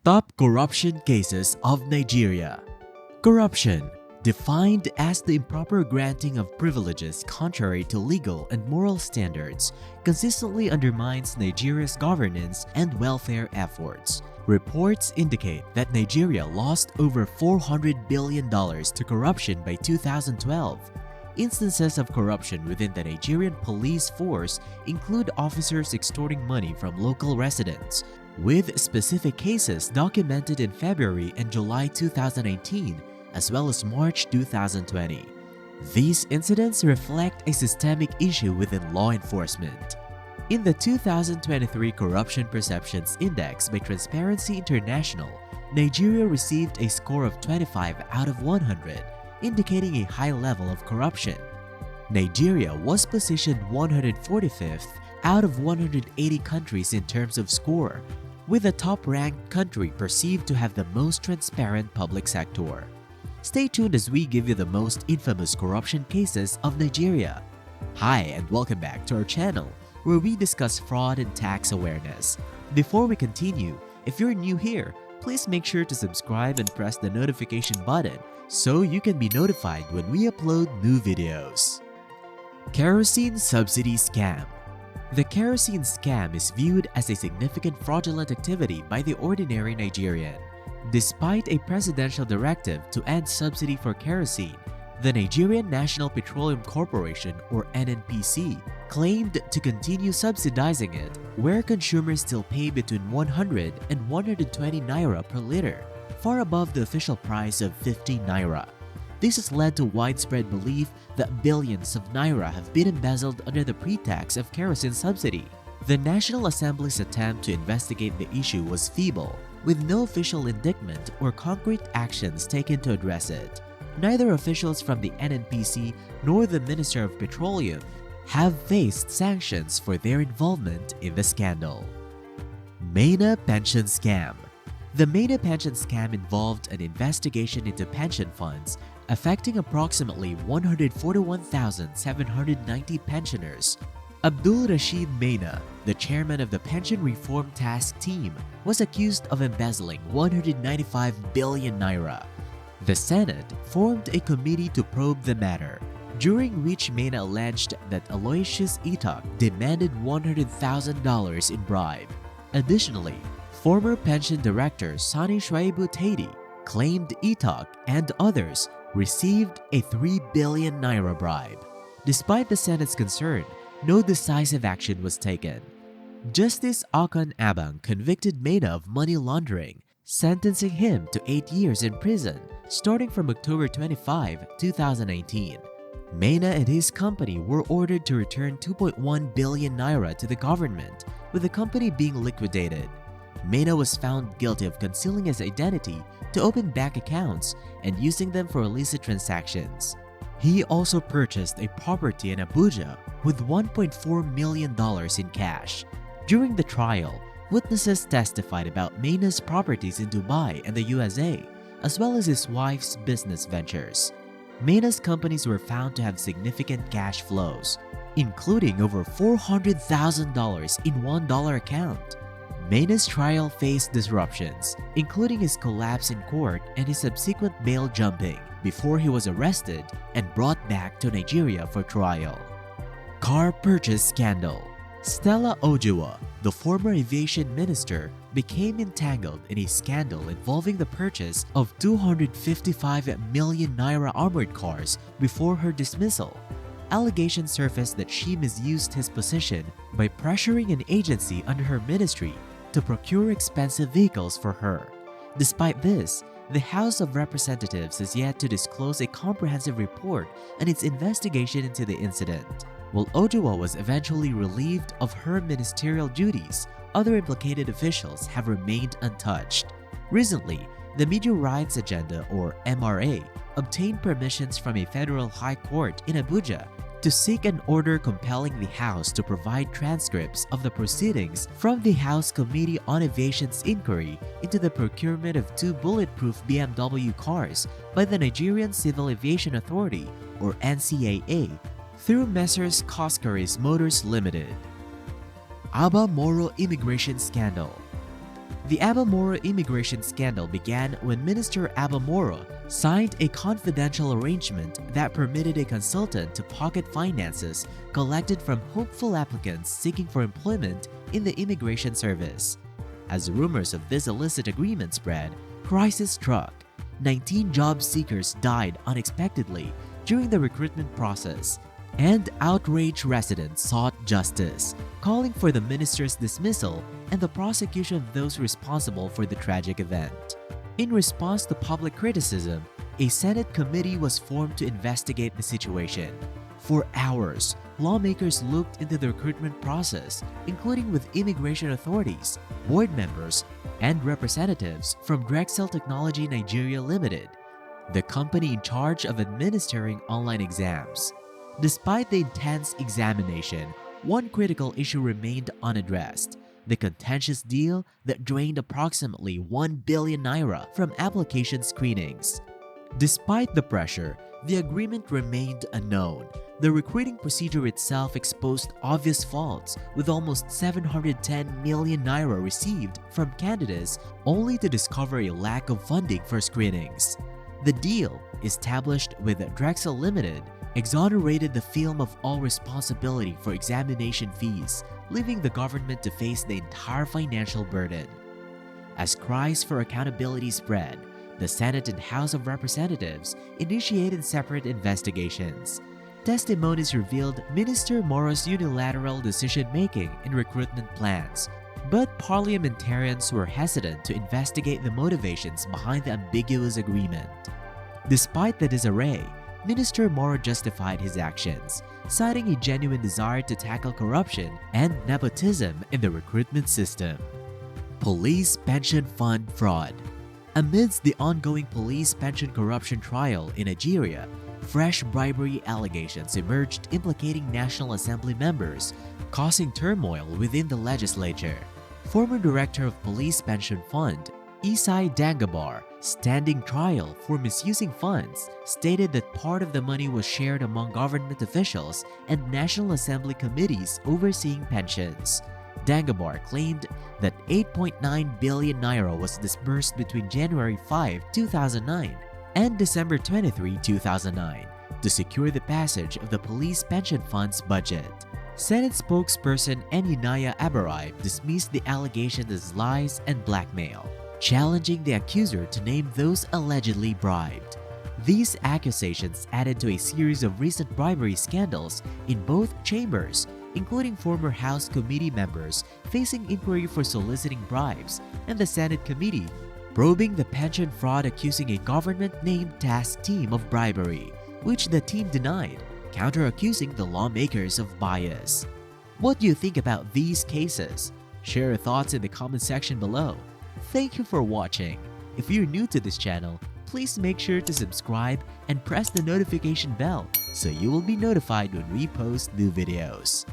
Top corruption cases of Nigeria. Corruption, defined as the improper granting of privileges contrary to legal and moral standards, consistently undermines Nigeria's governance and welfare efforts. Reports indicate that Nigeria lost over $400 billion to corruption by 2012. Instances of corruption within the Nigerian police force include officers extorting money from local residents, with specific cases documented in February and July 2019, as well as March 2020. These incidents reflect a systemic issue within law enforcement. In the 2023 Corruption Perceptions Index by Transparency International, Nigeria received a score of 25 out of 100, indicating a high level of corruption. Nigeria was positioned 145th out of 180 countries in terms of score, with the top-ranked country perceived to have the most transparent public sector. Stay tuned as we give you the most infamous corruption cases of Nigeria. Hi and welcome back to our channel, where we discuss fraud and tax awareness. Before we continue, if you're new here, please make sure to subscribe and press the notification button so you can be notified when we upload new videos. Kerosene Subsidy Scam. The kerosene scam is viewed as a significant fraudulent activity by the ordinary Nigerian. Despite a presidential directive to end subsidy for kerosene, the Nigerian National Petroleum Corporation, or NNPC, claimed to continue subsidizing it, where consumers still pay between 100 and 120 naira per liter, far above the official price of 50 naira. This has led to widespread belief that billions of naira have been embezzled under the pretext of kerosene subsidy. The National Assembly's attempt to investigate the issue was feeble, with no official indictment or concrete actions taken to address it. Neither officials from the NNPC nor the Minister of Petroleum have faced sanctions for their involvement in the scandal. Maina Pension Scam. The Maina Pension Scam involved an investigation into pension funds affecting approximately 141,790 pensioners. Abdul Rashid Maina, the chairman of the Pension Reform Task Team, was accused of embezzling 195 billion naira. The Senate formed a committee to probe the matter, during which Maina alleged that Aloysius Itak demanded $100,000 in bribe. Additionally, former pension director Sani Shuaibu Taidi claimed Itak and others received a 3 billion naira bribe. Despite the Senate's concern, no decisive action was taken. Justice Akan Abang convicted Maina of money laundering, sentencing him to 8 years in prison starting from October 25, 2019. Maina and his company were ordered to return 2.1 billion naira to the government, with the company being liquidated. Maina was found guilty of concealing his identity to open bank accounts and using them for illicit transactions. He also purchased a property in Abuja with $1.4 million in cash. During the trial, witnesses testified about Maina's properties in Dubai and the USA, as well as his wife's business ventures. Maina's companies were found to have significant cash flows, including over $400,000 in $1 account. Maina's trial faced disruptions, including his collapse in court and his subsequent bail jumping, before he was arrested and brought back to Nigeria for trial. Car Purchase Scandal. Stella Ojowa, the former aviation minister, became entangled in a scandal involving the purchase of 255 million naira armored cars before her dismissal. Allegations surfaced that she misused his position by pressuring an agency under her ministry to procure expensive vehicles for her. Despite this, the House of Representatives has yet to disclose a comprehensive report on its investigation into the incident. While Ojowa was eventually relieved of her ministerial duties, other implicated officials have remained untouched. Recently, the Media Rights Agenda, or MRA, obtained permissions from a federal high court in Abuja to seek an order compelling the House to provide transcripts of the proceedings from the House Committee on Aviation's inquiry into the procurement of 2 bulletproof BMW cars by the Nigerian Civil Aviation Authority, or NCAA, through Messrs. Coscaris Motors Limited. Aba Moro Immigration Scandal. The Abamoro immigration scandal began when Minister Abamoro signed a confidential arrangement that permitted a consultant to pocket finances collected from hopeful applicants seeking for employment in the immigration service. As rumors of this illicit agreement spread, crisis struck. 19 job seekers died unexpectedly during the recruitment process, and outraged residents sought justice, calling for the minister's dismissal and the prosecution of those responsible for the tragic event. In response to public criticism, a Senate committee was formed to investigate the situation. For hours, lawmakers looked into the recruitment process, including with immigration authorities, board members, and representatives from Drexel Technology Nigeria Limited, the company in charge of administering online exams. Despite the intense examination, one critical issue remained unaddressed: the contentious deal that drained approximately 1 billion naira from application screenings. Despite the pressure, the agreement remained unknown. The recruiting procedure itself exposed obvious faults, with almost 710 million naira received from candidates only to discover a lack of funding for screenings. The deal, established with Drexel Limited, exonerated the film of all responsibility for examination fees, leaving the government to face the entire financial burden. As cries for accountability spread, the Senate and House of Representatives initiated separate investigations. Testimonies revealed Minister Moro's unilateral decision-making in recruitment plans, but parliamentarians were hesitant to investigate the motivations behind the ambiguous agreement. Despite the disarray, Minister Moro justified his actions, citing a genuine desire to tackle corruption and nepotism in the recruitment system. Police Pension Fund Fraud. Amidst the ongoing police pension corruption trial in Nigeria, fresh bribery allegations emerged implicating National Assembly members, causing turmoil within the legislature. Former Director of Police Pension Fund, Isai Dangabar, standing trial for misusing funds, stated that part of the money was shared among government officials and National Assembly committees overseeing pensions. Dangabar claimed that 8.9 billion naira was disbursed between January 5, 2009 and December 23, 2009 to secure the passage of the Police Pension Fund's budget. Senate spokesperson Eninaya Abarai dismissed the allegations as lies and blackmail, challenging the accuser to name those allegedly bribed. These accusations added to a series of recent bribery scandals in both chambers, including former House committee members facing inquiry for soliciting bribes, and the Senate committee probing the pension fraud, accusing a government-named task team of bribery, which the team denied, counter-accusing the lawmakers of bias. What do you think about these cases? Share your thoughts in the comment section below. Thank you for watching. If you're new to this channel, please make sure to subscribe and press the notification bell so you will be notified when we post new videos.